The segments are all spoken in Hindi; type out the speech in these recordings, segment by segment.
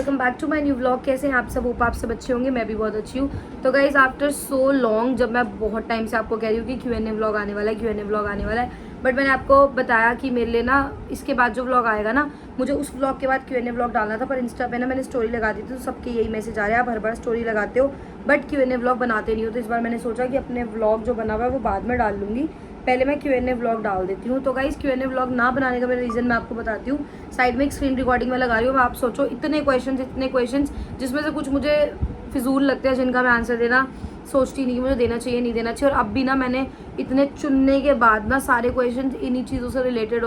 Welcome back to my new vlog. कैसे हैं आप सब? होप आप सब अच्छे होंगे, मैं भी बहुत अच्छी हूँ। तो गाइज आफ्टर सो लॉन्ग, जब मैं बहुत टाइम से आपको कह रही हूँ कि Q&A व्लॉग आने वाला है, Q&A व्लॉग आने वाला है, बट मैंने आपको बताया कि मेरे लिए ना इसके बाद जो व्लॉग आएगा ना, मुझे उस व्लॉग के बाद Q&A व्लॉग डालना था। पर इंस्टा पे ना मैंने स्टोरी लगा दी थी, तो सबके यही मैसेज आ रहे हैं, आप हर बार स्टोरी लगाते हो बट Q&A व्लॉग बनाते नहीं हो। तो इस बार मैंने सोचा कि अपने व्लॉग जो बना हुआ है वो बाद में डाल लूँगी, पहले मैं Q&A व्लॉग डाल देती हूँ। तो गाइस Q&A व्लॉग ना बनाने का मेरा रीज़न मैं आपको बताती हूँ। साइड में एक स्क्रीन रिकॉर्डिंग में लगा रही हूँ। आप सोचो इतने क्वेश्चंस जिसमें से कुछ मुझे फिजूल लगते हैं, जिनका मैं आंसर देना सोचती नहीं कि मुझे देना चाहिए नहीं देना चाहिए। और अब भी ना मैंने इतने चुनने के बाद ना सारे क्वेश्चन इन्हीं चीज़ों से रिलेटेड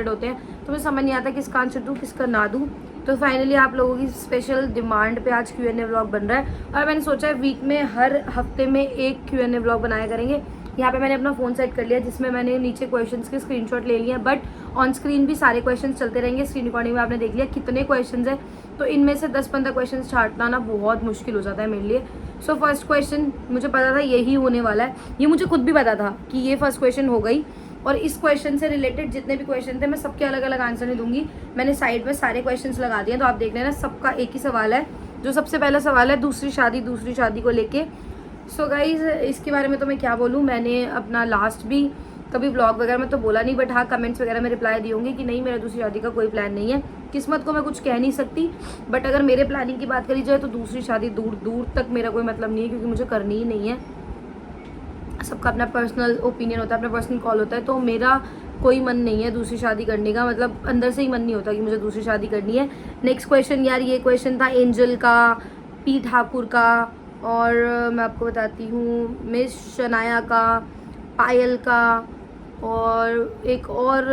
होते हैं, तो मुझे समझ नहीं आता किसका आंसर दूँ किसका ना दूँ। तो फाइनली आप लोगों की स्पेशल डिमांड पे आज Q&A व्लॉग बन रहा है, और मैंने सोचा है वीक में हर हफ्ते में एक Q&A व्लॉग बनाया करेंगे। यहाँ पे मैंने अपना फ़ोन सेट कर लिया, जिसमें मैंने नीचे क्वेश्चंस के स्क्रीनशॉट ले लिए हैं, बट ऑन स्क्रीन भी सारे क्वेश्चंस चलते रहेंगे। स्क्रीन रिकॉर्डिंग में आपने देख लिया कितने क्वेश्चंस हैं, तो इनमें से 10-15 क्वेश्चंस छांटना ना बहुत मुश्किल हो जाता है मेरे लिए। सो फर्स्ट क्वेश्चन मुझे पता था यही होने वाला है, ये मुझे खुद भी पता था कि ये फर्स्ट क्वेश्चन हो गई। और इस क्वेश्चन से रिलेटेड जितने भी क्वेश्चन थे मैं सबके अलग अलग आंसर नहीं दूंगी, मैंने साइड में सारे क्वेश्चन लगा दिए। तो आप देख लेना, सबका एक ही सवाल है। जो सबसे पहला सवाल है दूसरी शादी को लेके। सो गाइज इसके बारे में तो मैं क्या बोलूँ, मैंने अपना लास्ट भी कभी व्लॉग वगैरह में तो बोला नहीं, बट हाँ कमेंट्स वगैरह में रिप्लाई दी होंगी कि नहीं मेरा दूसरी शादी का कोई प्लान नहीं है। किस्मत को मैं कुछ कह नहीं सकती, बट अगर मेरे प्लानिंग की बात करी जाए तो दूसरी शादी दूर दूर तक मेरा कोई मतलब नहीं है, क्योंकि मुझे करनी ही नहीं है। सबका अपना पर्सनल ओपिनियन होता है, अपना पर्सनल कॉल होता है। तो मेरा कोई मन नहीं है दूसरी शादी करने का, मतलब अंदर से ही मन नहीं होता कि मुझे दूसरी शादी करनी है। नेक्स्ट क्वेश्चन, यार ये क्वेश्चन था एंजल का, पी ठाकुर का, और मैं आपको बताती हूँ मिस शनाया का, पायल का, और एक और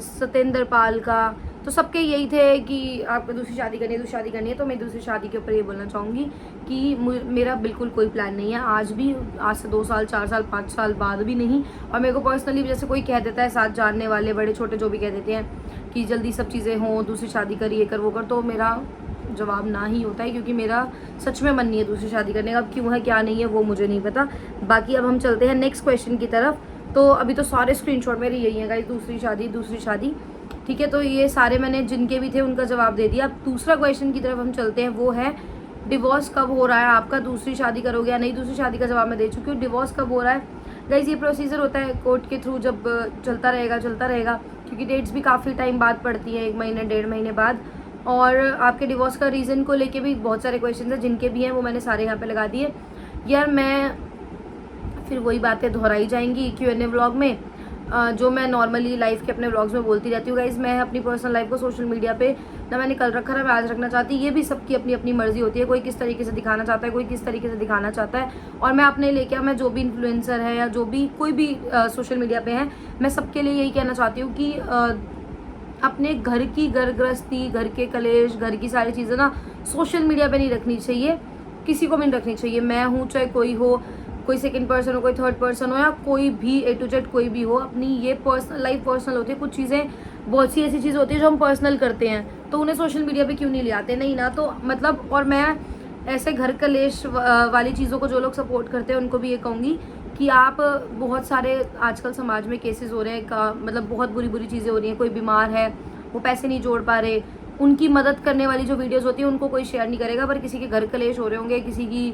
सतेंद्र पाल का। तो सबके यही थे कि आपको दूसरी शादी करनी है। तो मैं दूसरी शादी के ऊपर ये बोलना चाहूँगी कि मेरा बिल्कुल कोई प्लान नहीं है, आज से 2 साल 4 साल 5 साल बाद भी नहीं। और मेरे को पर्सनली जैसे कोई कह देता है, साथ जानने वाले बड़े छोटे जो भी कह देते हैं कि जल्दी सब चीज़ें हों, दूसरी शादी कर, ये कर वो कर, तो मेरा जवाब ना ही होता है, क्योंकि मेरा सच में मन नहीं है दूसरी शादी करने का। अब क्यों है क्या नहीं है वो मुझे नहीं पता। बाकी अब हम चलते हैं नेक्स्ट क्वेश्चन की तरफ। तो अभी तो सारे स्क्रीनशॉट मेरे यही हैं गाइस, दूसरी शादी। ठीक है, तो ये सारे मैंने जिनके भी थे उनका जवाब दे दिया। अब दूसरा क्वेश्चन की तरफ हम चलते हैं, वो है डिवोर्स कब हो रहा है आपका, दूसरी शादी करोगे या नहीं। दूसरी शादी का जवाब मैं दे चुकी हूँ। डिवोर्स कब हो रहा है गाइस, ये प्रोसीजर होता है कोर्ट के थ्रू, जब चलता रहेगा, क्योंकि डेट्स भी काफ़ी टाइम बाद पड़ती हैं, 1 महीने 1.5 महीने बाद। और आपके डिवोर्स का रीज़न को लेके भी बहुत सारे क्वेश्चन हैं, जिनके भी हैं वो मैंने सारे यहाँ पे लगा दिए। यार मैं फिर वही बातें दोहराई जाएंगी Q&A व्लॉग में, जो मैं नॉर्मली लाइफ के अपने व्लॉग्स में बोलती रहती हूँ गाइज। मैं अपनी पर्सनल लाइफ को सोशल मीडिया पे ना मैंने कल रखा है, मैं आज रखना चाहती। ये भी सबकी अपनी अपनी मर्जी होती है, कोई किस तरीके से दिखाना चाहता है, कोई किस तरीके से दिखाना चाहता है। और मैं अपने लेके मैं जो भी इन्फ्लुएंसर है या जो भी कोई भी सोशल मीडिया पे है, मैं सबके लिए यही कहना चाहती हूँ कि अपने घर की घर गृहस्थी, घर के कलेश, घर की सारी चीज़ें ना सोशल मीडिया पे नहीं रखनी चाहिए, किसी को भी नहीं रखनी चाहिए। मैं हूँ चाहे कोई हो, कोई सेकंड पर्सन हो, कोई थर्ड पर्सन हो, या कोई भी A to Z कोई भी हो, अपनी ये पर्सनल लाइफ पर्सनल होती है। कुछ चीज़ें, बहुत सी ऐसी चीज़ होती है जो हम पर्सनल करते हैं, तो उन्हें सोशल मीडिया पे क्यों नहीं ले आते, नहीं ना। तो मतलब, और मैं ऐसे घर कलेश वाली चीज़ों को जो लोग सपोर्ट करते हैं उनको भी ये कहूँगी कि आप, बहुत सारे आजकल समाज में केसेस हो रहे हैं का, मतलब बहुत बुरी चीज़ें हो रही हैं। कोई बीमार है, वो पैसे नहीं जोड़ पा रहे, उनकी मदद करने वाली जो वीडियोस होती हैं उनको कोई शेयर नहीं करेगा। पर किसी के घर कलेश हो रहे होंगे, किसी की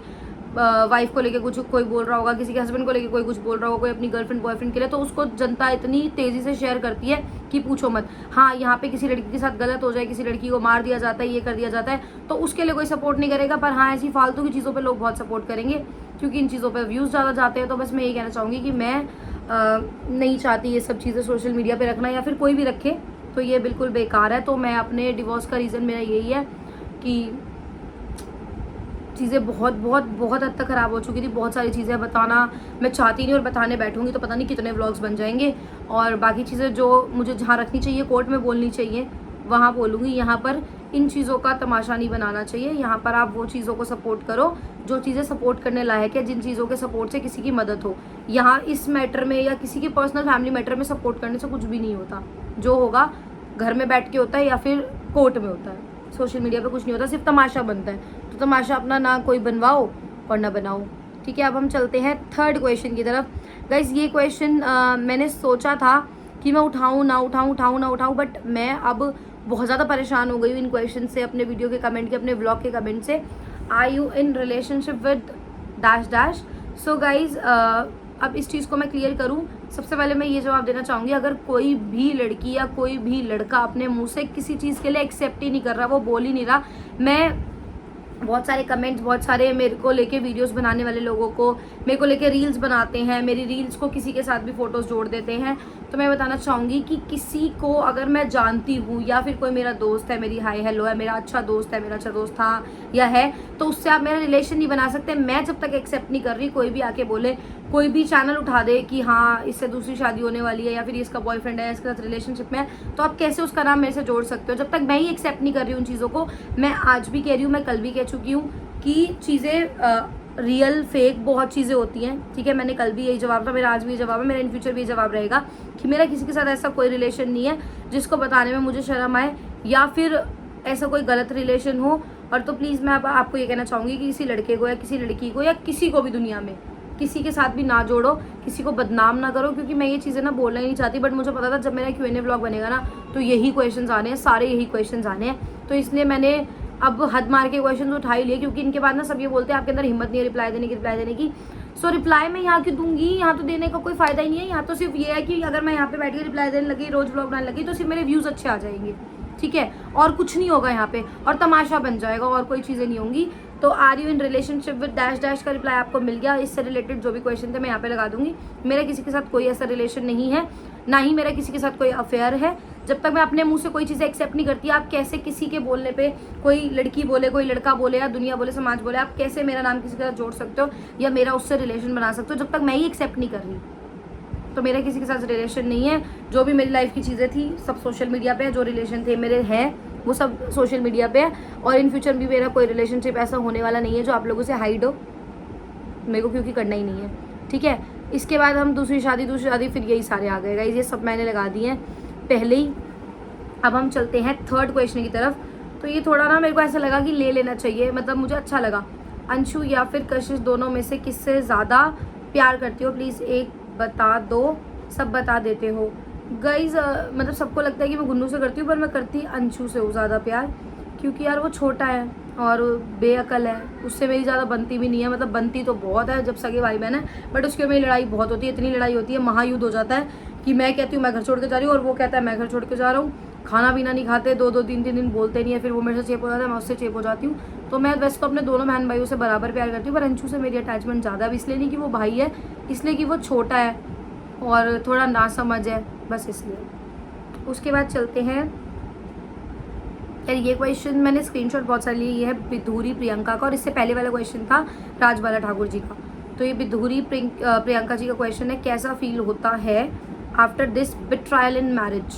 वाइफ को लेके कुछ कोई बोल रहा होगा, किसी के हस्बैंड को लेके कोई कुछ बोल रहा होगा, कोई अपनी गर्लफ्रेंड बॉयफ्रेंड के लिए, तो उसको जनता इतनी तेज़ी से शेयर करती है कि पूछो मत। हाँ, यहाँ पे किसी लड़की के साथ गलत हो जाए, किसी लड़की को मार दिया जाता है, ये कर दिया जाता है, तो उसके लिए कोई सपोर्ट नहीं करेगा। पर हाँ, ऐसी फालतू की चीज़ों पर लोग बहुत सपोर्ट करेंगे, क्योंकि इन चीज़ों पर व्यूज़ ज़्यादा जाते हैं। तो बस मैं यही कहना चाहूँगी कि मैं नहीं चाहती ये सब चीज़ें सोशल मीडिया पर रखना, या फिर कोई भी रखे तो ये बिल्कुल बेकार है। तो मैं अपने डिवोर्स का रीज़न मेरा यही है कि चीज़ें बहुत हद तक ख़राब हो चुकी थी। बहुत सारी चीज़ें बताना मैं चाहती नहीं, और बताने बैठूंगी तो पता नहीं कितने व्लॉग्स बन जाएंगे। और बाकी चीज़ें जो मुझे जहाँ रखनी चाहिए, कोर्ट में बोलनी चाहिए, वहाँ बोलूँगी। यहाँ पर इन चीज़ों का तमाशा नहीं बनाना चाहिए। यहाँ पर आप वो चीज़ों को सपोर्ट करो जो चीज़ें सपोर्ट करने लायक है, जिन चीज़ों के सपोर्ट से किसी की मदद हो। यहाँ इस मैटर में या किसी के पर्सनल फैमिली मैटर में सपोर्ट करने से कुछ भी नहीं होता। जो होगा घर में बैठ के होता है या फिर कोर्ट में होता है। सोशल मीडिया पे कुछ नहीं होता, सिर्फ तमाशा बनता है। तो तमाशा अपना ना कोई बनवाओ और ना बनाओ। ठीक है, अब हम चलते हैं थर्ड क्वेश्चन की तरफ। गाइस ये क्वेश्चन मैंने सोचा था कि मैं उठाऊँ ना उठाऊँ, बट मैं अब बहुत ज़्यादा परेशान हो गई हूँ इन क्वेश्चन से, अपने वीडियो के कमेंट के, अपने व्लॉग के कमेंट से। Are you in relationship with dash dash. So guys अब इस चीज़ को मैं क्लियर करूं। सबसे पहले मैं ये जवाब देना चाहूँगी, अगर कोई भी लड़की या कोई भी लड़का अपने मुंह से किसी चीज़ के लिए एक्सेप्ट ही नहीं कर रहा, वो बोल ही नहीं रहा, मैं बहुत सारे कमेंट्स, बहुत सारे मेरे को लेके वीडियोस बनाने वाले लोगों को, मेरे को लेके रील्स बनाते हैं, मेरी रील्स को किसी के साथ भी फोटोज़ जोड़ देते हैं, तो मैं बताना चाहूँगी कि किसी को अगर मैं जानती हूँ या फिर कोई मेरा दोस्त है, मेरी हाय हेलो है, मेरा अच्छा दोस्त है, मेरा अच्छा दोस्त था या है, तो उससे आप मेरा रिलेशन नहीं बना सकते। मैं जब तक एक्सेप्ट नहीं कर रही, कोई भी आके बोले, कोई भी चैनल उठा दे कि हाँ इससे दूसरी शादी होने वाली है या फिर इसका बॉयफ्रेंड है, इसके साथ रिलेशनशिप में है, तो आप कैसे उसका नाम मेरे से जोड़ सकते हो। जब तक मैं ही एक्सेप्ट नहीं कर रही हूँ उन चीज़ों को, मैं आज भी कह रही हूँ, मैं कल भी कह चुकी हूँ कि चीज़ें रियल फेक बहुत चीज़ें होती हैं, ठीक है। मैंने कल भी यही जवाब था, मेरा आज भी यही जवाब है, मेरा इन फ्यूचर भी यही जवाब रहेगा कि मेरा किसी के साथ ऐसा कोई रिलेशन नहीं है जिसको बताने में मुझे शर्म आए या फिर ऐसा कोई गलत रिलेशन हो। और तो प्लीज़ मैं आपको ये कहना चाहूँगी कि किसी लड़के को या किसी लड़की को या किसी को भी दुनिया में किसी के साथ भी ना जोड़ो, किसी को बदनाम ना करो, क्योंकि मैं ये चीज़ें ना बोलना ही नहीं चाहती, बट मुझे पता था जब मेरा Q&A व्लॉग बनेगा ना तो यही क्वेश्चंस आने हैं, सारे यही क्वेश्चंस आने हैं, तो इसलिए मैंने अब हद मार के क्वेश्चन उठा ही लिए, क्योंकि इनके बाद ना सब ये बोलते हैं आपके अंदर हिम्मत नहीं है रिप्लाई देने की। सो रिप्लाई मैं यहाँ क्यों दूंगी, यहाँ तो देने का कोई फायदा ही नहीं है। यहाँ तो सिर्फ ये है कि अगर मैं यहाँ पे बैठ के रिप्लाई देने लगी, रोज व्लॉग बनाने लगी, तो सिर्फ मेरे व्यूज़ अच्छे आ जाएंगे, ठीक है, और कुछ नहीं होगा यहाँ पे, और तमाशा बन जाएगा, और कोई चीज़ें नहीं होंगी। तो are you in relationship with dash dash का रिप्लाई आपको मिल गया। इससे रिलेटेड जो भी क्वेश्चन थे मैं यहाँ पे लगा दूंगी। मेरा किसी के साथ कोई ऐसा रिलेशन नहीं है, ना ही मेरा किसी के साथ कोई अफेयर है। जब तक मैं अपने मुंह से कोई चीज़ें एक्सेप्ट नहीं करती, आप कैसे किसी के बोलने पे, कोई लड़की बोले, कोई लड़का बोले, या दुनिया बोले, समाज बोले, आप कैसे मेरा नाम किसी के साथ जोड़ सकते हो या मेरा उससे रिलेशन बना सकते हो, जब तक मैं ही एक्सेप्ट नहीं कर रही। तो मेरा किसी के साथ रिलेशन नहीं है। जो भी मेरी लाइफ की चीज़ें थी सब सोशल मीडिया पे है, जो रिलेशन थे मेरे हैं वो सब सोशल मीडिया पे है, और इन फ्यूचर भी मेरा कोई रिलेशनशिप ऐसा होने वाला नहीं है जो आप लोगों से हाइड हो, मेरे को क्योंकि करना ही नहीं है, ठीक है। इसके बाद हम दूसरी शादी फिर यही सारे आ गए गाइस, ये सब मैंने लगा दिए हैं पहले ही। अब हम चलते हैं थर्ड क्वेश्चन की तरफ। तो ये थोड़ा ना मेरे को ऐसा लगा कि ले लेना चाहिए, मतलब मुझे अच्छा लगा। अंशु या फिर कशिश दोनों में से किससे ज़्यादा प्यार करती हो, प्लीज़ एक बता दो, सब बता देते हो। गाइज मतलब सबको लगता है कि मैं गुन्नू से करती हूँ, पर मैं करती अंशु से हूँ ज़्यादा प्यार, क्योंकि यार वो छोटा है और बेअकल है, उससे मेरी ज़्यादा बनती भी नहीं है। मतलब बनती तो बहुत है जब सगे भाई बहन है, बट उसके मेरी लड़ाई बहुत होती है, इतनी लड़ाई होती है, महायुद्ध हो जाता है कि मैं कहती हूँ मैं घर छोड़ के जा रही हूँ और वो कहता है मैं घर छोड़ के जा रहा हूँ। खाना पीना नहीं खाते, 2-2 3-3 दिन बोलते नहीं है, फिर वो मेरे से चेप हो जाता है, मैं उससे चेप हो जाती हूँ। तो मैं वैसे तो अपने दोनों बहन भाइयों से बराबर प्यार करती हूँ, पर अंशु से मेरी अटैचमेंट ज़्यादा है, इसलिए नहीं कि वो भाई है, इसलिए कि वो छोटा है और थोड़ा नासमझ है, बस इसलिए। उसके बाद चलते हैं यार, ये क्वेश्चन मैंने स्क्रीनशॉट बहुत सारे लिए, ये है बिधूरी प्रियंका का, और इससे पहले वाला क्वेश्चन था राजबाला ठाकुर जी का। तो ये बिधूरी प्रियंका जी का क्वेश्चन है, कैसा फील होता है आफ्टर दिस बिट्रायल इन मैरिज।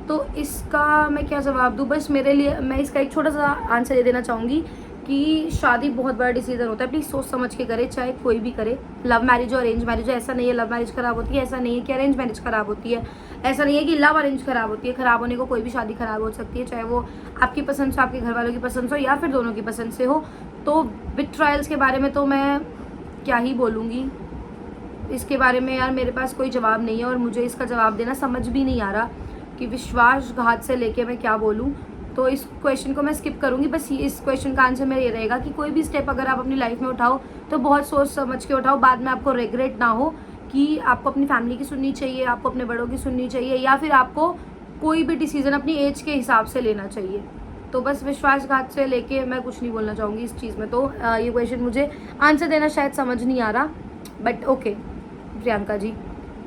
तो इसका मैं क्या जवाब दूँ, बस मेरे लिए मैं इसका एक छोटा सा आंसर ये देना चाहूँगी कि शादी बहुत बड़ा डिसीजन होता है, प्लीज़ सोच समझ के करे, चाहे कोई भी करे। लव मैरिज और अरेंज मैरिज, ऐसा नहीं है लव मैरिज ख़राब होती है, ऐसा नहीं है कि अरेंज मैरिज ख़राब होती है, ऐसा नहीं है कि लव अरेंज ख़राब होती है। ख़राब होने को कोई भी शादी ख़राब हो सकती है, चाहे वो आपकी पसंद से, आपके घर वालों की पसंद से हो, या फिर दोनों की पसंद से हो। तो बिट्रायल्स के बारे में तो मैं क्या ही बोलूँगी, इसके बारे में यार मेरे पास कोई जवाब नहीं है, और मुझे इसका जवाब देना समझ भी नहीं आ रहा कि विश्वासघात से लेके मैं क्या बोलूँ। तो इस क्वेश्चन को मैं स्किप करूँगी। बस इस क्वेश्चन का आंसर मेरा ये रहेगा कि कोई भी स्टेप अगर आप अपनी लाइफ में उठाओ तो बहुत सोच समझ के उठाओ, बाद में आपको रिग्रेट ना हो कि आपको अपनी फैमिली की सुननी चाहिए, आपको अपने बड़ों की सुननी चाहिए, या फिर आपको कोई भी डिसीजन अपनी एज के हिसाब से लेना चाहिए। तो बस विश्वासघात से लेके मैं कुछ नहीं बोलना चाहूँगी इस चीज़ में। तो ये क्वेश्चन मुझे आंसर देना शायद समझ नहीं आ रहा, but okay Priyanka ji.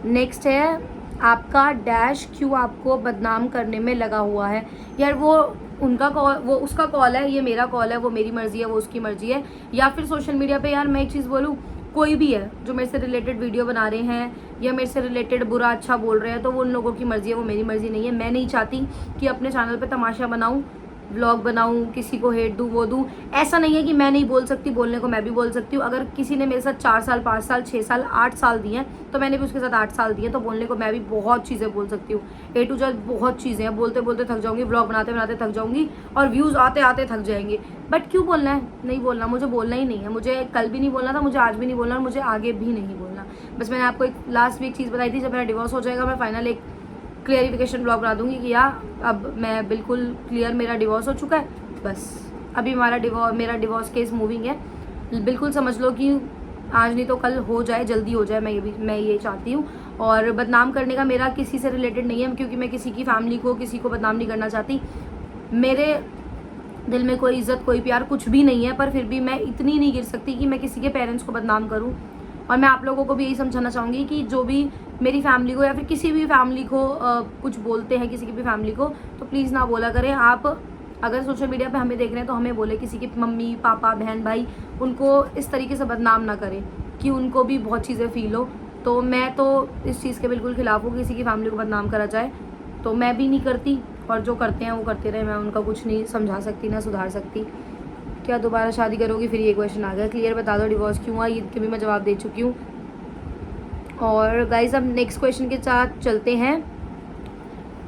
Next है, आपका डैश क्यों आपको बदनाम करने में लगा हुआ है। यार वो उनका कॉल, वो उसका कॉल है, ये मेरा कॉल है, वो मेरी मर्जी है, वो उसकी मर्जी है। या फिर सोशल मीडिया पे यार मैं एक चीज़ बोलूँ, कोई भी है जो मेरे से रिलेटेड वीडियो बना रहे हैं या मेरे से रिलेटेड बुरा अच्छा बोल रहे हैं, तो वो उन लोगों की मर्जी है, वो मेरी मर्जी नहीं है। मैं नहीं चाहती कि अपने चैनल पे तमाशा बनाऊँ, व्लॉग बनाऊँ, किसी को हेट दूँ, वो दूँ। ऐसा नहीं है कि मैं नहीं बोल सकती, बोलने को मैं भी बोल सकती हूँ। अगर किसी ने मेरे साथ 4 साल, 5 साल, 6 साल, 8 साल दिए हैं, तो मैंने भी उसके साथ 8 साल दिए, तो बोलने को मैं भी बहुत चीज़ें बोल सकती हूँ। A to Z बहुत चीज़ें हैं, बोलते बोलते थक जाऊँगी, व्लॉग बनाते बनाते थक जाऊँगी, और व्यूज़ आते आते थक जाएंगे। बट क्यों बोलना है, नहीं बोलना, मुझे बोलना ही नहीं है। मुझे कल भी नहीं बोलना था, मुझे आज भी नहीं बोलना, मुझे आगे भी नहीं बोलना। बस मैंने आपको एक लास्ट वीक चीज़ बताई थी, जब मेरा डिवोर्स हो जाएगा मैं फाइनल एक क्लियरिफिकेशन ब्लॉग बना दूंगी कि यार अब मैं बिल्कुल क्लियर, मेरा डिवोर्स हो चुका है, बस अभी मेरा डिवोर्स केस मूविंग है। बिल्कुल समझ लो कि आज नहीं तो कल हो जाए, जल्दी हो जाए, मैं ये चाहती हूँ। और बदनाम करने का मेरा किसी से रिलेटेड नहीं है, क्योंकि मैं किसी की फैमिली को, किसी को बदनाम नहीं करना चाहती। मेरे दिल में कोई इज्जत, कोई प्यार कुछ भी नहीं है, पर फिर भी मैं इतनी नहीं गिर सकती कि मैं किसी के पेरेंट्स को बदनाम करूँ। और मैं आप लोगों को भी यही समझाना चाहूँगी कि जो भी मेरी फैमिली को या फिर किसी भी फैमिली को कुछ बोलते हैं, किसी की भी फैमिली को, तो प्लीज़ ना बोला करें। आप अगर सोशल मीडिया पे हमें देख रहे हैं तो हमें बोले, किसी की मम्मी पापा बहन भाई, उनको इस तरीके से बदनाम ना करें कि उनको भी बहुत चीज़ें फील हो। तो मैं तो इस चीज़ के बिल्कुल ख़िलाफ़ हूँ, किसी की फैमिली को बदनाम करा जाए, तो मैं भी नहीं करती। और जो करते हैं वो करते रहे, मैं उनका कुछ नहीं समझा सकती ना सुधार सकती। क्या दोबारा शादी करोगी? फिर ये क्वेश्चन आ गया। क्लियर बता दो डिवोर्स क्यों हुआ, ये के भी मैं जवाब दे चुकी हूँ। और गाइज अब नेक्स्ट क्वेश्चन के साथ चलते हैं।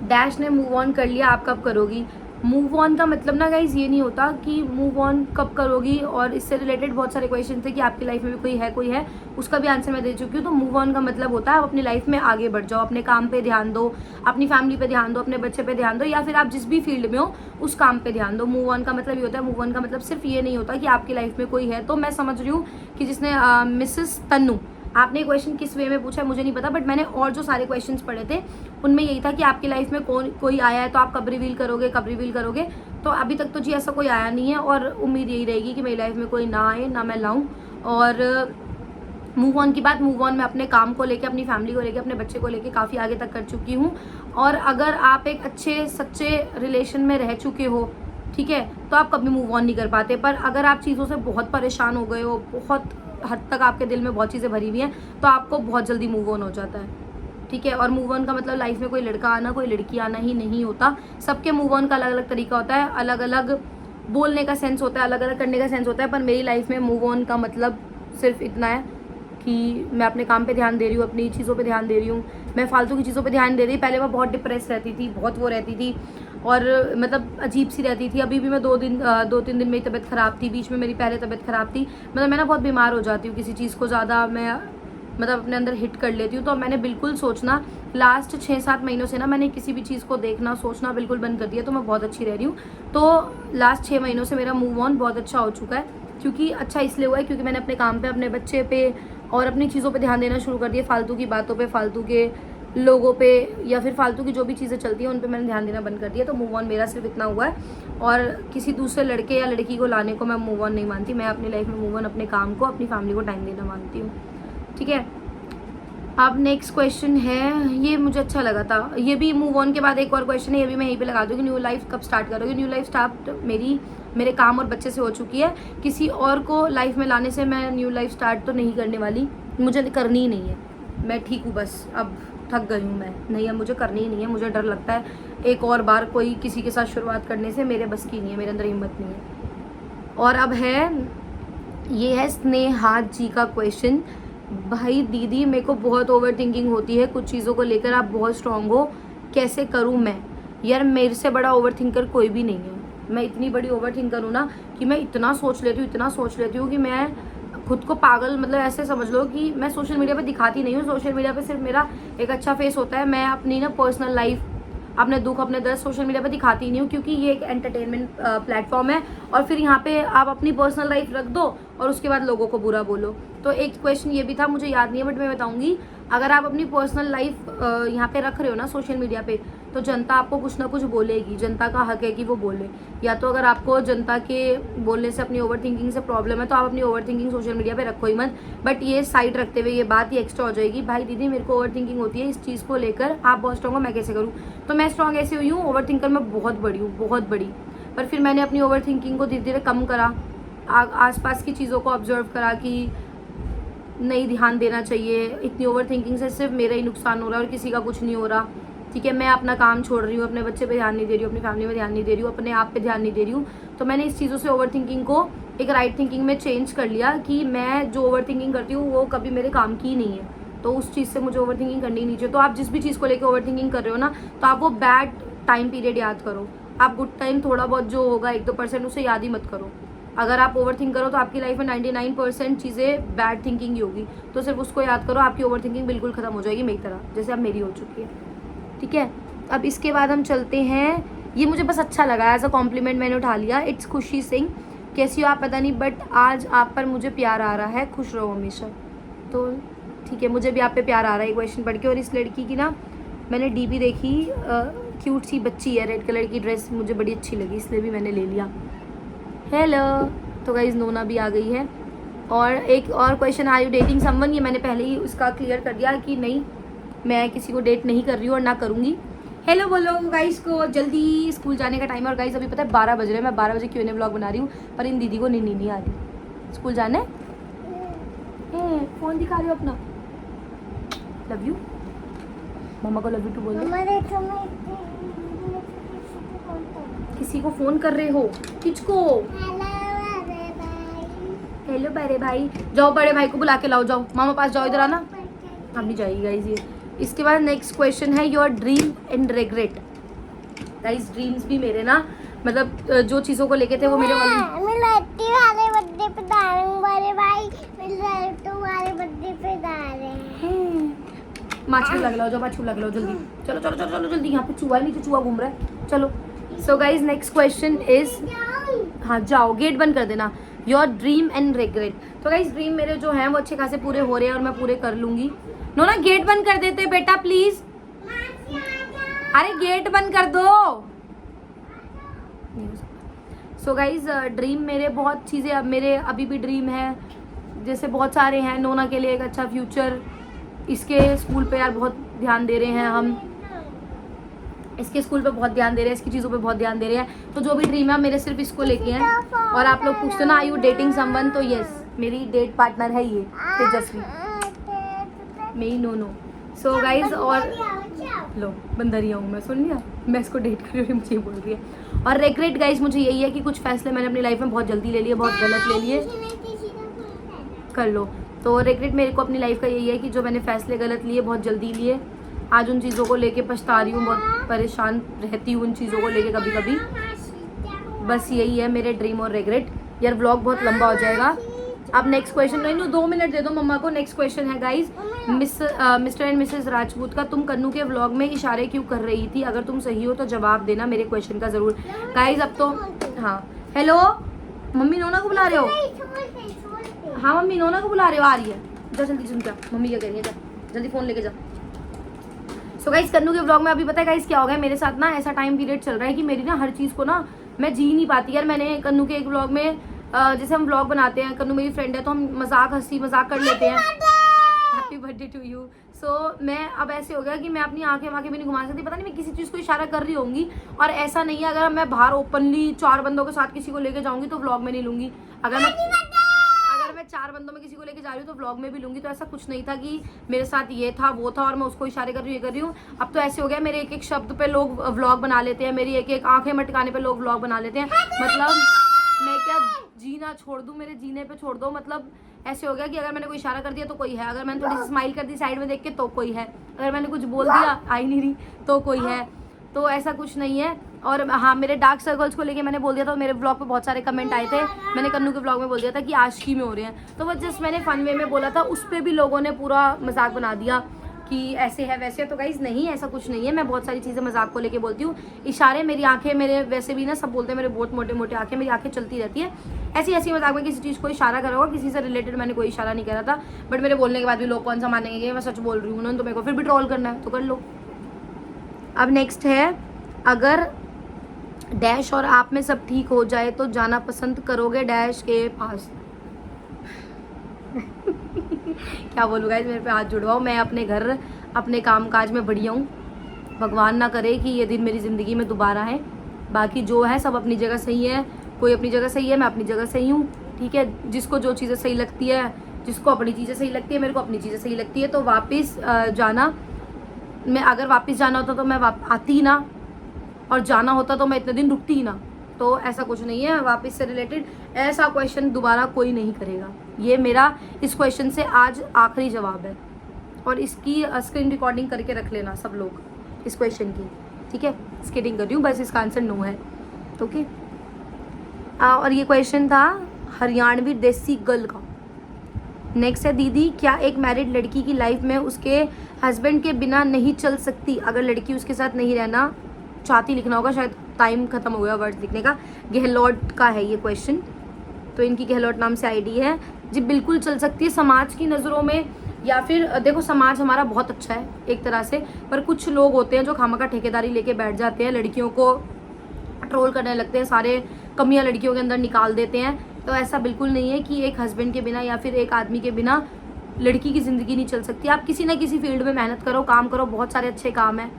डैश ने मूव ऑन कर लिया, आप कब करोगी? मूव ऑन का मतलब ना गाइज ये नहीं होता कि मूव ऑन कब करोगी, और इससे रिलेटेड बहुत सारे क्वेश्चन थे कि आपकी लाइफ में भी कोई है, उसका भी आंसर मैं दे चुकी हूँ। तो मूव ऑन का मतलब होता है आप अपनी लाइफ में आगे बढ़ जाओ, अपने काम पे ध्यान दो, अपनी फैमिली पे ध्यान दो, अपने बच्चे पे ध्यान दो, या फिर आप जिस भी फील्ड में हो उस काम पे ध्यान दो। मूव ऑन का मतलब ये होता है, मूव ऑन का मतलब सिर्फ ये नहीं होता कि आपकी लाइफ में कोई है। तो मैं समझ रही हूँ कि जिसने मिसेस तन्नू, आपने क्वेश्चन किस वे में पूछा है मुझे नहीं पता, बट मैंने और जो सारे क्वेश्चंस पढ़े थे उनमें यही था कि आपकी लाइफ में कोई आया है तो आप कब रिवील करोगे। तो अभी तक तो जी ऐसा कोई आया नहीं है, और उम्मीद यही रहेगी कि मेरी लाइफ में कोई ना आए, ना मैं लाऊं। और मूव ऑन की बात, मूव ऑन मैं अपने काम को लेके, अपनी फैमिली को लेके, अपने बच्चे को लेके काफ़ी आगे तक कर चुकी हूँ। और अगर आप एक अच्छे सच्चे रिलेशन में रह चुके हो, ठीक है, तो आप कभी मूव ऑन नहीं कर पाते। पर अगर आप चीज़ों से बहुत परेशान हो गए हो, बहुत हद तक आपके दिल में बहुत चीज़ें भरी हुई हैं, तो आपको बहुत जल्दी मूव ऑन हो जाता है, ठीक है। और मूव ऑन का मतलब लाइफ में कोई लड़का आना, कोई लड़की आना ही नहीं होता। सबके मूव ऑन का अलग अलग तरीका होता है, अलग अलग बोलने का सेंस होता है, अलग अलग करने का सेंस होता है। पर मेरी लाइफ में मूव ऑन का मतलब सिर्फ इतना है कि मैं अपने काम पे ध्यान दे रही हूँ, अपनी चीज़ों पे ध्यान दे रही हूँ, मैं फालतू की चीज़ों पे ध्यान दे रही। पहले मैं बहुत डिप्रेस रहती थी, बहुत वो रहती थी, और मतलब अजीब सी रहती थी। अभी भी मैं 2-3 दिन मेरी तबीयत ख़राब थी, बीच में मेरी पहले तबीयत ख़राब थी, मतलब मैं ना बहुत बीमार हो जाती हूँ, किसी चीज़ को ज़्यादा मैं मतलब अपने अंदर हिट कर लेती हूँ। तो मैंने बिल्कुल सोचना, लास्ट 6-7 महीनों से ना मैंने किसी भी चीज़ को देखना सोचना बिल्कुल बंद कर दिया। तो मैं बहुत अच्छी रह रही हूँ। तो लास्ट 6 महीनों से मेरा मूव ऑन बहुत अच्छा हो चुका है, क्योंकि अच्छा इसलिए हुआ है क्योंकि मैंने अपने काम पे, अपने बच्चे पे और अपनी चीज़ों पे ध्यान देना शुरू कर दिया। फालतू की बातों पे, फालतू के लोगों पे, या फिर फालतू की जो भी चीज़ें चलती हैं उन पे मैंने ध्यान देना बंद कर दिया। तो मूव ऑन मेरा सिर्फ इतना हुआ है, और किसी दूसरे लड़के या लड़की को लाने को मैं मूव ऑन नहीं मानती। मैं अपनी लाइफ में मूव ऑन अपने काम को, अपनी फैमिली को टाइम देना मानती हूँ, ठीक है। अब नेक्स्ट क्वेश्चन है, ये मुझे अच्छा लगा था, ये भी मूव ऑन के बाद एक और क्वेश्चन है, ये भी मैं यहीं पे लगा दूँगी। न्यू लाइफ कब स्टार्ट करोगे? न्यू लाइफ स्टार्ट मेरे काम और बच्चे से हो चुकी है। किसी और को लाइफ में लाने से मैं न्यू लाइफ स्टार्ट तो नहीं करने वाली, मुझे करनी ही नहीं है। मैं ठीक हूँ, बस अब थक गई हूँ मैं, नहीं अब मुझे करनी ही नहीं है। मुझे डर लगता है एक और बार कोई किसी के साथ शुरुआत करने से, मेरे बस की नहीं है, मेरे अंदर हिम्मत नहीं है। और अब ये है स्नेहा जी का क्वेश्चन। भाई दीदी मेरे को बहुत ओवर थिंकिंग होती है कुछ चीज़ों को लेकर, आप बहुत स्ट्रांग हो, कैसे करूँ मैं? यार मेरे से बड़ा ओवर थिंकर कोई भी नहीं है। मैं इतनी बड़ी ओवर थिंकर हूँ ना कि मैं इतना सोच लेती हूँ कि मैं खुद को पागल, मतलब ऐसे समझ लो कि मैं सोशल मीडिया पे दिखाती नहीं हूँ। सोशल मीडिया पे सिर्फ मेरा एक अच्छा फेस होता है। मैं अपनी ना पर्सनल लाइफ, अपने दुख, अपने दर्द सोशल मीडिया पे दिखाती नहीं हूँ, क्योंकि ये एक एंटरटेनमेंट प्लेटफॉर्म है। और फिर यहाँ पे आप अपनी पर्सनल लाइफ रख दो और उसके बाद लोगों को बुरा बोलो। तो एक क्वेश्चन ये भी था, मुझे याद नहीं है बट मैं बताऊँगी। अगर आप अपनी पर्सनल लाइफ यहाँ पे रख रहे हो ना सोशल मीडिया पे, तो जनता आपको कुछ ना कुछ बोलेगी। जनता का हक है कि वो बोले। या तो अगर आपको जनता के बोलने से, अपनी ओवर थिंकिंग से प्रॉब्लम है, तो आप अपनी ओवर थिंकिंग सोशल मीडिया पे रखो ही मत। बट ये साइड रखते हुए ये बात ही एक्स्ट्रा हो जाएगी, भाई दीदी मेरे को ओवर थिंकिंग होती है इस चीज़ को लेकर, आप बहुत स्ट्रॉन्ग हो, मैं कैसे करूँ? तो मैं स्ट्रॉन्ग ऐसे हुई हूँ, ओवर थिंकर मैं बहुत बड़ी हूँ, बहुत बड़ी। पर फिर मैंने अपनी ओवर थिंकिंग को धीरे धीरे कम करा, आसपास की चीज़ों को ऑब्जर्व करा कि नहीं ध्यान देना चाहिए, इतनी ओवर थिंकिंग से सिर्फ मेरा ही नुकसान हो रहा है और किसी का कुछ नहीं हो रहा, ठीक है। मैं अपना काम छोड़ रही हूँ, अपने बच्चे पे ध्यान नहीं दे रही हूँ, अपनी फैमिली में ध्यान नहीं दे रही हूँ, अपने आप पे ध्यान नहीं दे रही हूँ। तो मैंने इस चीज़ों से ओवर थिंकिंग को एक राइट थिंकिंग में चेंज कर लिया कि मैं जो ओवर थिंकिंग करती हूँ वो कभी मेरे काम की नहीं है, तो उस चीज़ से मुझे ओवर थिंकिंग करनी नहीं चाहिए। तो आप जिस भी चीज़ को लेकर ओवर थिंकिंग कर रहे हो ना, तो आप वो बैड टाइम पीरियड याद करो। आप गुड टाइम थोड़ा बहुत जो होगा 1-2% उसे याद ही मत करो। अगर आप ओवर थिंक करो तो आपकी लाइफ में 99% चीज़ें बैड थिंकिंग ही होगी, तो सिर्फ उसको याद करो, आपकी ओवर थिंकिंग बिल्कुल ख़त्म हो जाएगी मेरी तरह, जैसे अब मेरी हो चुकी है, ठीक है। अब इसके बाद हम चलते हैं, ये मुझे बस अच्छा लगा, एज अ कॉम्प्लीमेंट मैंने उठा लिया। इट्स खुशी सिंह, कैसी हो आप पता नहीं, बट आज आप पर मुझे प्यार आ रहा है, खुश रहो हमेशा। तो ठीक है, मुझे भी आप पे प्यार आ रहा है ये क्वेश्चन पढ़ के। और इस लड़की की ना मैंने डीपी देखी, क्यूट सी बच्ची है, रेड कलर की ड्रेस मुझे बड़ी अच्छी लगी, इसलिए भी मैंने ले लिया। हेलो, तो गाइस नोना भी आ गई है। और एक और question, are you dating someone, ये मैंने पहले ही उसका क्लियर कर दिया कि नहीं, मैं किसी को डेट नहीं कर रही हूँ और ना करूँगी। हेलो बोलो गाइस को, जल्दी स्कूल जाने का टाइम है। और गाइस अभी पता है 12 बज रहे हैं, मैं 12 बजे Q&A व्लॉग बना रही हूँ, पर इन दीदी को नींद नहीं आ रही। स्कूल जाना है, फोन दिखा रही हो अपना। लव यू, मम्मा को लव यू टू बोल दो। किसी को फोन कर रहे हो? किसको? हेलो बड़े भाई, जाओ बड़े भाई को बुला के लाओ, जाओ मामा पास जाओ, इधर आना। अब नहीं जाएगी गाइस ये। इसके बाद नेक्स्ट क्वेश्चन है, your dream and regret. Guys dreams भी मेरे ना, मतलब जो चीज़ों को लेके थे वो मेरे वाले बर्थडे पे बड़े भाई, तुम्हारे बर्थडे पे माछू लग लो, जाओ माछू लग लो जल्दी, चलो चलो चलो चलो जल्दी, यहाँ पे चूहा है, नीचे चूहा घूम रहा है, चलो। So guys next question is, हाँ जाओ गेट बंद कर देना। Your dream and regret. तो गाइज ड्रीम मेरे जो हैं वो अच्छे खासे पूरे हो रहे हैं और मैं पूरे कर लूँगी। नोना गेट बंद कर देते बेटा प्लीज, अरे गेट बंद कर दो। सो गाइज ड्रीम मेरे बहुत चीज़ें, अब मेरे अभी भी ड्रीम है, जैसे बहुत सारे हैं। नोना के लिए एक अच्छा फ्यूचर, इसके स्कूल पे यार बहुत ध्यान दे रहे हैं हम, इसके स्कूल पे बहुत ध्यान दे रहे हैं, इसकी चीज़ों पे बहुत ध्यान दे रहे हैं। तो जो भी ड्रीम है मेरे सिर्फ इसको लेके हैं। और आप लोग पूछते ना, आर यू डेटिंग समवन, तो यस मेरी डेट पार्टनर है ये तेजस्वी, मेरी नोनो। सो गाइज, और लो बंदरिया हूँ मैं, सुन लिया, मैं इसको डेट कर रही हूँ, मुझे बोल रही है। और रिग्रेट गाइज मुझे यही है कि कुछ फैसले मैंने अपनी लाइफ में बहुत जल्दी ले लिए, बहुत गलत ले लिए। कर लो। तो रिग्रेट मेरे को अपनी लाइफ का यही है कि जो मैंने फैसले गलत लिए, बहुत जल्दी लिए, आज उन चीज़ों को लेके पछता रही हूँ, बहुत परेशान रहती हूँ उन चीज़ों को लेके कभी कभी। बस यही है मेरे ड्रीम और रिग्रेट। यार व्लॉग बहुत लंबा हो जाएगा। अब नेक्स्ट क्वेश्चन, नहीं 2 मिनट दे दो मम्मा को। नेक्स्ट क्वेश्चन है guys, mister and Mrs Rajput का, तुम कन्नू के व्लॉग में इशारे क्यों कर रही थी? अगर तुम सही हो तो जवाब देना मेरे क्वेश्चन का ज़रूर। गाइज अब तो हाँ, हेलो मम्मी नोना को बुला रहे हो? हाँ मम्मी नोना को बुला रहे हो, आ रही है, जा जल्दी सुन क्या मम्मी क्या कह रही है, जा जल्दी फ़ोन लेके जा। सो गाइस कन्नू के व्लॉग में अभी पता है गाइस क्या हो गया मेरे साथ ना, ऐसा टाइम पीरियड चल रहा है कि मेरी ना हर चीज़ को ना मैं जी नहीं पाती यार। मैंने कन्नू के एक व्लॉग में, जैसे हम व्लॉग बनाते हैं, कन्नू मेरी फ्रेंड है तो हम हंसी मजाक कर लेते हैं, हैप्पी बर्थडे टू यू। सो मैं अब ऐसे हो गया कि मैं अपनी आंखें भी नहीं घुमा सकती, पता नहीं मैं किसी चीज़ को इशारा कर रही होंगी। और ऐसा नहीं है, अगर मैं बाहर ओपनली 4 बंदों के साथ किसी को लेके जाऊंगी तो व्लॉग में नहीं लूंगी, अगर मैं 4 बंदों में किसी को लेके जा रही हूँ तो व्लॉग में भी लूंगी। तो ऐसा कुछ नहीं था कि मेरे साथ ये था वो था और मैं उसको इशारे कर रही हूँ, ये कर रही हूँ। अब तो ऐसे हो गया मेरे एक एक शब्द पे लोग व्लॉग बना लेते हैं, मेरी एक एक आंखें मटकाने पे लोग व्लॉग बना लेते हैं। मतलब मैं क्या जीना छोड़ दूँ, मेरे जीने पे छोड़ दो। मतलब ऐसे हो गया कि अगर मैंने कोई इशारा कर दिया तो कोई है, अगर मैंने थोड़ी सी स्माइल कर दी साइड में देख के तो कोई है, अगर मैंने कुछ बोल दिया आई नहीं रही तो कोई है। तो ऐसा कुछ नहीं है। और हाँ, मेरे डार्क सर्कल्स को लेके मैंने बोल दिया था, मेरे ब्लॉग पे बहुत सारे कमेंट आए थे, मैंने कन्नू के ब्लॉग में बोल दिया था कि आशिकी में हो रहे हैं, तो वो जस्ट मैंने फन वे में बोला था, उस पर भी लोगों ने पूरा मजाक बना दिया कि ऐसे है वैसे। तो गाइज नहीं, ऐसा कुछ नहीं है, मैं बहुत सारी चीज़ें मजाक को लेके बोलती हूँ। इशारे, मेरी आंखें, मेरे वैसे भी ना सब बोलते हैं मेरे बहुत मोटे मोटे आंखें, मेरी आंखें चलती रहती है ऐसी ऐसी मजाक में। किसी चीज़ को इशारा करा होगा, किसी से रिलेटेड मैंने कोई इशारा नहीं करा था, बट मेरे बोलने के बाद भी लोग कौन सा मानेंगे कि मैं सच बोल रही हूँ ना, तो मेरे को फिर भी ट्रोल करना है तो कर लो। अब नेक्स्ट है, अगर डैश और आप में सब ठीक हो जाए तो जाना पसंद करोगे डैश के पास? क्या बोलूँ गाइस, मेरे पे हाथ जुड़वाओ, मैं अपने घर अपने काम काज में बढ़िया हूँ, भगवान ना करे कि ये दिन मेरी ज़िंदगी में दोबारा है। बाकी जो है सब अपनी जगह सही है, कोई अपनी जगह सही है, मैं अपनी जगह सही हूँ, ठीक है। जिसको जो चीज़ें सही लगती है, जिसको अपनी चीज़ें सही लगती है, मेरे को अपनी चीज़ें सही लगती है। तो वापस जाना, मैं अगर वापस जाना होता तो मैं आती ही ना, और जाना होता तो मैं इतने दिन रुकती ही ना। तो ऐसा कुछ नहीं है, वापस से रिलेटेड ऐसा क्वेश्चन दोबारा कोई नहीं करेगा। ये मेरा इस क्वेश्चन से आज आखिरी जवाब है, और इसकी स्क्रीन रिकॉर्डिंग करके रख लेना सब लोग इस क्वेश्चन की, ठीक है। स्केटिंग कर रही हूँ, बस इसका आंसर नो है, ओके। और ये क्वेश्चन था हरियाणवी देसी गर्ल का, नेक्स्ट है दीदी, क्या एक मैरिड लड़की की लाइफ में उसके हस्बैंड के बिना नहीं चल सकती अगर लड़की उसके साथ नहीं रहना चाहती? लिखना होगा, शायद टाइम खत्म हो गया वर्ड्स लिखने का। गहलोत का है ये क्वेश्चन, तो इनकी गहलोत नाम से आईडी है जी। बिल्कुल चल सकती है समाज की नज़रों में, या फिर देखो समाज हमारा बहुत अच्छा है एक तरह से, पर कुछ लोग होते हैं जो खामखा ठेकेदारी लेके बैठ जाते हैं, लड़कियों को ट्रोल करने लगते हैं, सारे कमियां लड़कियों के अंदर निकाल देते हैं। तो ऐसा बिल्कुल नहीं है कि एक हस्बैंड के बिना या फिर एक आदमी के बिना लड़की की ज़िंदगी नहीं चल सकती। आप किसी ना किसी फील्ड में मेहनत करो, काम करो, बहुत सारे अच्छे काम हैं।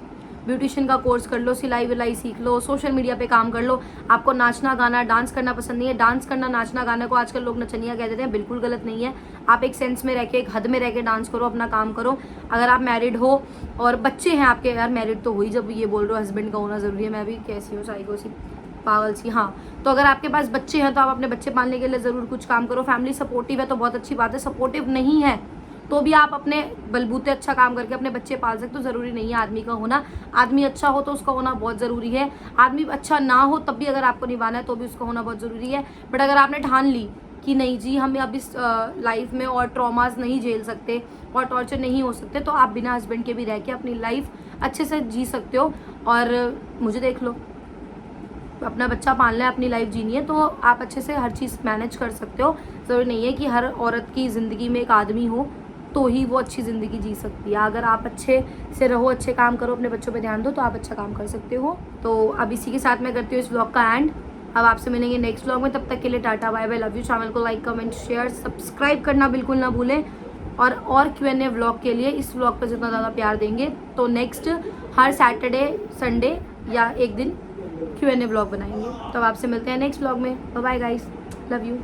ब्यूटिशियन का कोर्स कर लो, सिलाई विलाई सीख लो, सोशल मीडिया पे काम कर लो। आपको नाचना गाना डांस करना पसंद नहीं है, डांस करना नाचना गाना को आजकल लोग नचनिया कह देते हैं, बिल्कुल गलत नहीं है। आप एक सेंस में रह के, एक हद में रह के डांस करो, अपना काम करो। अगर आप मैरिड हो और बच्चे हैं आपके, यार मैरिड तो हुई जब ये बोल रहे हो हस्बैंड का होना ज़रूरी है, मैं भी कैसी हूँ साइको सी पागल सी। हाँ, तो अगर आपके पास बच्चे हैं तो आप अपने बच्चे पालने के लिए ज़रूर कुछ काम करो। फैमिली सपोर्टिव है तो बहुत अच्छी बात है, सपोर्टिव नहीं है तो भी आप अपने बलबूते अच्छा काम करके अपने बच्चे पाल सकते हो। ज़रूरी नहीं है आदमी का होना, आदमी अच्छा हो तो उसका होना बहुत ज़रूरी है। आदमी अच्छा ना हो तब भी अगर आपको निभाना है तो भी उसका होना बहुत ज़रूरी है। बट अगर आपने ठान ली कि नहीं जी हम अब इस लाइफ में और ट्रॉमास नहीं झेल सकते और टॉर्चर नहीं हो सकते, तो आप बिना हस्बैंड के भी रह के अपनी लाइफ अच्छे से जी सकते हो। और मुझे देख लो, अपना बच्चा पालना है, अपनी लाइफ जीनी है, तो आप अच्छे से हर चीज़ मैनेज कर सकते हो। ज़रूरी नहीं है कि हर औरत की ज़िंदगी में एक आदमी हो तो ही वो अच्छी ज़िंदगी जी सकती है। अगर आप अच्छे से रहो, अच्छे काम करो, अपने बच्चों पे ध्यान दो, तो आप अच्छा काम कर सकते हो। तो अब इसी के साथ मैं करती हूँ इस व्लॉग का एंड। अब आपसे मिलेंगे नेक्स्ट व्लॉग में, तब तक के लिए tata bye bye, love you. Channel को लाइक कमेंट शेयर सब्सक्राइब करना बिल्कुल ना भूलें। और Q&A व्लॉग के लिए इस व्लॉग पर जितना ज़्यादा प्यार देंगे तो नेक्स्ट हर सैटरडे संडे या एक दिन Q&A व्लॉग बनाएंगे। तो अब आपसे मिलते हैं नेक्स्ट व्लॉग में। Bye bye guys, love you.